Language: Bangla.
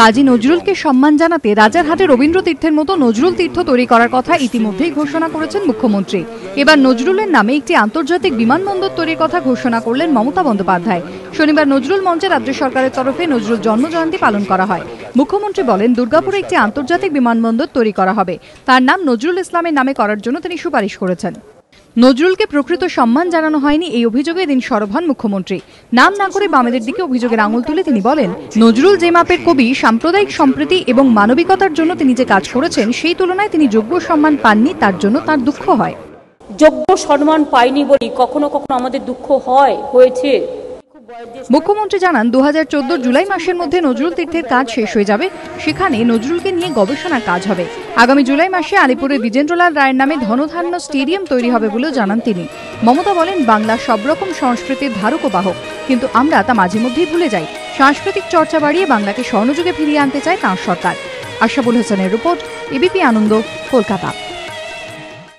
কাজী নজরুলকে সম্মান জানাতে রাজারহাটে রবীন্দ্র তীর্থের মতো নজরুল তীর্থ তৈরি করার কথা ইতিমধ্যেই ঘোষণা করেছেন মুখ্যমন্ত্রী। এবার নজরুলের নামে একটি আন্তর্জাতিক বিমানবন্দর তৈরির কথা ঘোষণা করলেন মমতা বন্দ্যোপাধ্যায়। শনিবার নজরুল মঞ্চে রাজ্য সরকারের তরফে নজরুল জন্মজয়ন্তী পালন করা হয়। মুখ্যমন্ত্রী বলেন, দুর্গাপুরে একটি আন্তর্জাতিক বিমানবন্দর তৈরি করা হবে। তার নাম নজরুল ইসলামের নামে করার জন্য তিনি সুপারিশ করেছেন। নজরুলকে প্রকৃত সম্মান জানানো হয়নি, এই অভিযোগে এদিন সরব হন মুখ্যমন্ত্রী। নাম না করে বামেদের দিকে অভিযোগের আঙুল তুলে তিনি বলেন, নজরুল যে মাপের কবি, সাম্প্রদায়িক সম্প্রীতি এবং মানবিকতার জন্য তিনি যে কাজ করেছেন সেই তুলনায় তিনি যোগ্য সম্মান পাননি, তার জন্য তার দুঃখ হয়। যোগ্য সম্মান পাইনি বলি কখনো কখনো আমাদের দুঃখ হয়েছে। মুখ্যমন্ত্রী জানান, 2014 জুলাই মাসের মধ্যে নজরুল তীর্থের কাজ শেষ হয়ে যাবে। সেখানে নজরুলকে নিয়ে গবেষণার কাজ হবে। আগামী জুলাই মাসে আলিপুরের দ্বিজেন্দ্রলাল রায়ের নামে ধনধান্য স্টেডিয়াম তৈরি হবে বলেও জানান তিনি। মমতা বলেন, বাংলা সব রকম সংস্কৃতির ধারক ও বাহক, কিন্তু আমরা তা মাঝে মধ্যেই ভুলে যাই। সাংস্কৃতিক চর্চা বাড়িয়ে বাংলাকে স্বর্ণযুগে ফিরিয়ে আনতে চায় তাঁর সরকার। আশাবুল হোসেনের রিপোর্ট, এবিপি আনন্দ, কলকাতা।